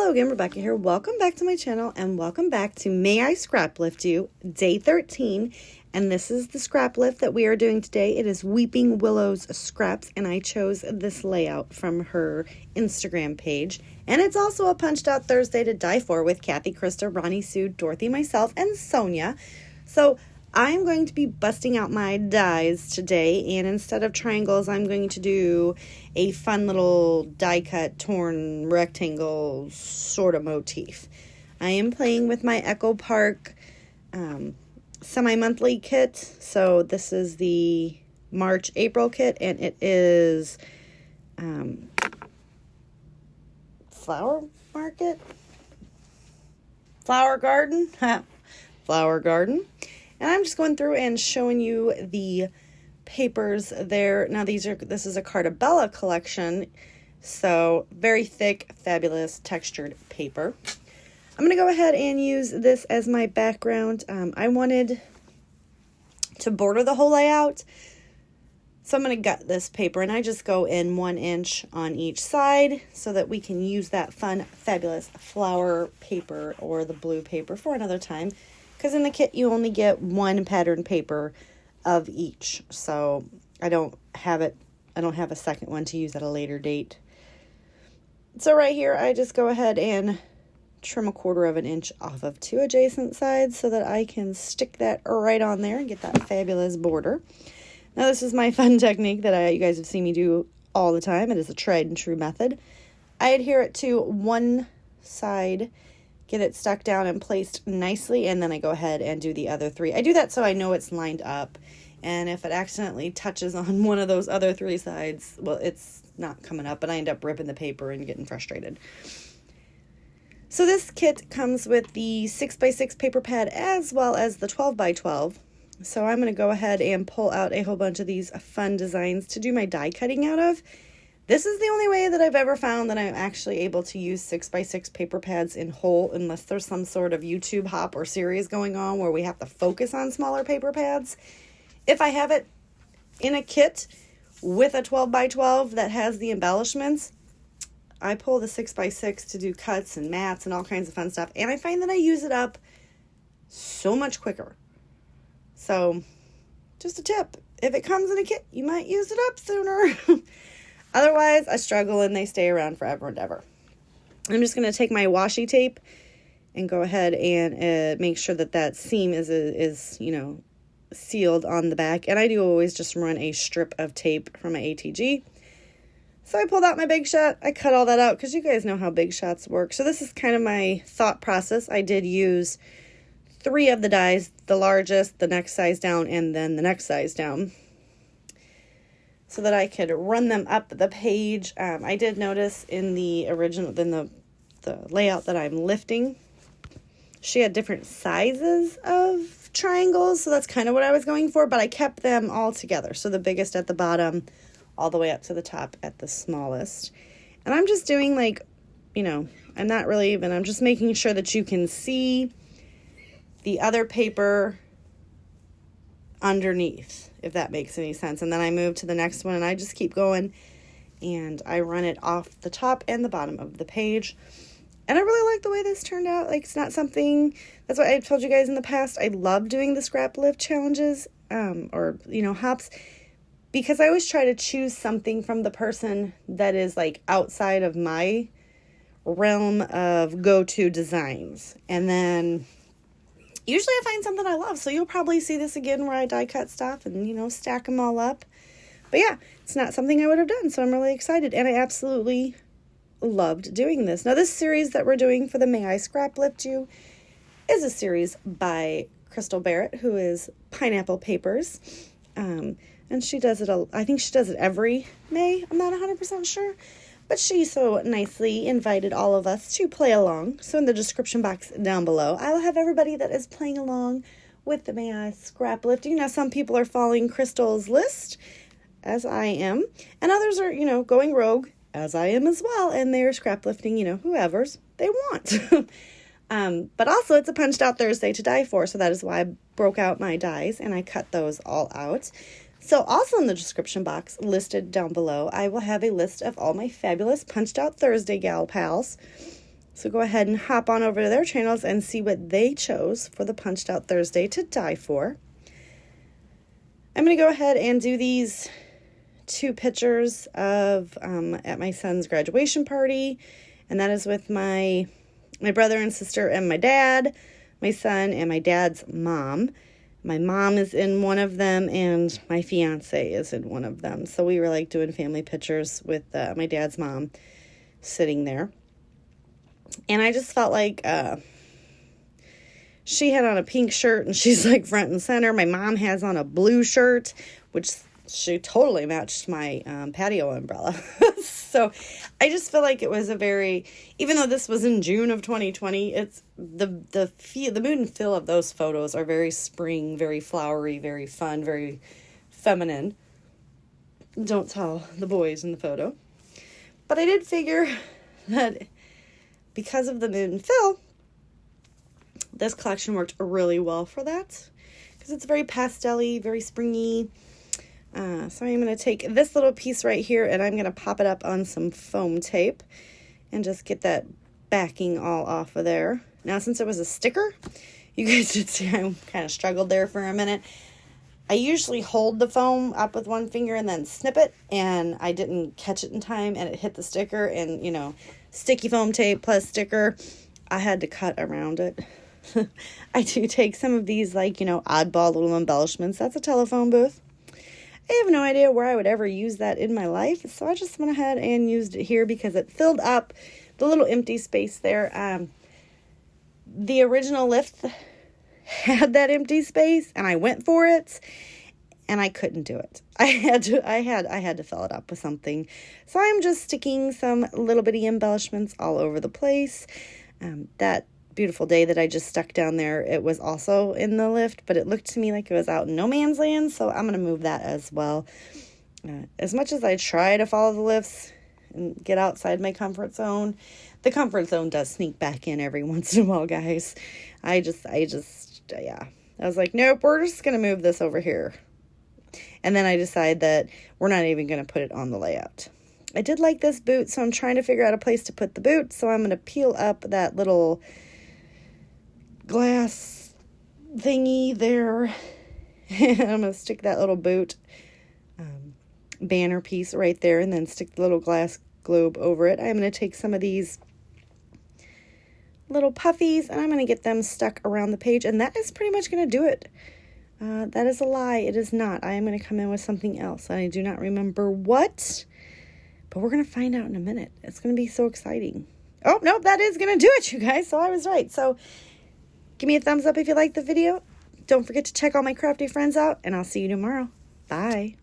Hello again, Rebecca here. Welcome back to my channel and welcome back to May I Scrap Lift You, day 13. And this is the scrap lift that we are doing today. It is Weeping Willow's Scraps, and I chose this layout from her Instagram page. And it's also a Punched Out Thursday to die for with Kathy, Krista, Ronnie, Sue, Dorothy, myself, and Sonia. So I'm going to be busting out my dies today, and instead of triangles, I'm going to do a fun little die cut torn rectangle sort of motif. I am playing with my Echo Park semi-monthly kit. So this is the March-April kit, and it is Flower Garden. Flower Garden. And I'm just going through and showing you the papers there. Now this is a Cartabella collection, so very thick, fabulous textured paper. I'm going to go ahead and use this as my background. I wanted to border the whole layout, so I'm going to gut this paper, and I just go in 1 inch on each side so that we can use that fun, fabulous flower paper or the blue paper for another time. Because in the kit, you only get one pattern paper of each. So I don't have a second one to use at a later date. So right here, I just go ahead and trim 1/4 inch off of 2 adjacent sides so that I can stick that right on there and get that fabulous border. Now this is my fun technique that you guys have seen me do all the time. It is a tried and true method. I adhere it to one side, get it stuck down and placed nicely, and then I go ahead and do the other 3. I do that so I know it's lined up, and if it accidentally touches on one of those other 3 sides, well, it's not coming up, and I end up ripping the paper and getting frustrated. So this kit comes with the 6x6 paper pad as well as the 12x12. So I'm going to go ahead and pull out a whole bunch of these fun designs to do my die cutting out of. This is the only way that I've ever found that I'm actually able to use 6x6 paper pads in whole, unless there's some sort of YouTube hop or series going on where we have to focus on smaller paper pads. If I have it in a kit with a 12x12 that has the embellishments, I pull the 6x6 to do cuts and mats and all kinds of fun stuff, and I find that I use it up so much quicker. So, just a tip. If it comes in a kit, you might use it up sooner. Otherwise, I struggle and they stay around forever and ever. I'm just going to take my washi tape and go ahead and make sure that that seam is sealed on the back. And I do always just run a strip of tape from my ATG. So I pulled out my Big Shot. I cut all that out because you guys know how Big Shots work. So this is kind of my thought process. I did use 3 of the dies, the largest, the next size down, and then the next size down, so that I could run them up the page. I did notice in the original, the layout that I'm lifting, she had different sizes of triangles, so that's kind of what I was going for, but I kept them all together. So the biggest at the bottom, all the way up to the top at the smallest. And I'm just doing I'm just making sure that you can see the other paper underneath, if that makes any sense. And then I move to the next one, and I just keep going, and I run it off the top and the bottom of the page. And I really like the way this turned out. Like, it's not something, that's what I've told you guys in the past. I love doing the scrap lift challenges, hops, because I always try to choose something from the person that is like outside of my realm of go-to designs. And then usually I find something I love, so you'll probably see this again where I die cut stuff and, stack them all up. But yeah, it's not something I would have done, so I'm really excited, and I absolutely loved doing this. Now, this series that we're doing for the May I Scrap Lift You is a series by Crystal Barrett, who is Pineapple Papers, and she does it, I think she does it every May, I'm not 100% sure. But she so nicely invited all of us to play along. So in the description box down below, I will have everybody that is playing along with the May I Scrap Lift. Some people are following Crystal's list, as I am. And others are, going rogue, as I am as well. And they're scrap lifting, whoever's they want. But also, it's a Punched Out Thursday to die for. So that is why I broke out my dies and I cut those all out. So also in the description box listed down below, I will have a list of all my fabulous Punched Out Thursday gal pals So go ahead and hop on over to their channels and see what they chose for the Punched Out Thursday to die for. I'm going to go ahead and do these 2 pictures of at my son's graduation party, and that is with my brother and sister and my dad, my son, and my dad's mom. My mom is in one of them, and my fiance is in one of them. So we were like doing family pictures with my dad's mom sitting there. And I just felt like she had on a pink shirt, and she's like front and center. My mom has on a blue shirt, which she totally matched my patio umbrella. So I just feel like it was a very, even though this was in June of 2020, it's the mood and feel of those photos are very spring, very flowery, very fun, very feminine. Don't tell the boys in the photo. But I did figure that because of the mood and feel, this collection worked really well for that, because it's very pastel-y, very springy. So I'm going to take this little piece right here, and I'm going to pop it up on some foam tape and just get that backing all off of there. Now, since it was a sticker, you guys did see I kind of struggled there for a minute. I usually hold the foam up with one finger and then snip it, and I didn't catch it in time, and it hit the sticker, and, you know, sticky foam tape plus sticker, I had to cut around it. I do take some of these, like, you know, oddball little embellishments. That's a telephone booth. I have no idea where I would ever use that in my life, so I just went ahead and used it here because it filled up the little empty space there. The original lift had that empty space, and I went for it, and I couldn't do it. I had to fill it up with something. So I'm just sticking some little bitty embellishments all over the place. That beautiful day that I just stuck down there, it was also in the lift, but it looked to me like it was out in no man's land, so I'm going to move that as well. As much as I try to follow the lifts and get outside my comfort zone, the comfort zone does sneak back in every once in a while, guys. I was like, nope, we're just going to move this over here. And then I decide that we're not even going to put it on the layout. I did like this boot, so I'm trying to figure out a place to put the boot, so I'm going to peel up that little glass thingy there, and I'm going to stick that little boot banner piece right there, and then stick the little glass globe over it. I'm going to take some of these little puffies, and I'm going to get them stuck around the page, and that is pretty much going to do it. That is a lie. It is not. I am going to come in with something else, and I do not remember what, but we're going to find out in a minute. It's going to be so exciting. Oh, no, that is going to do it, you guys, so I was right. So give me a thumbs up if you liked the video. Don't forget to check all my crafty friends out, and I'll see you tomorrow. Bye.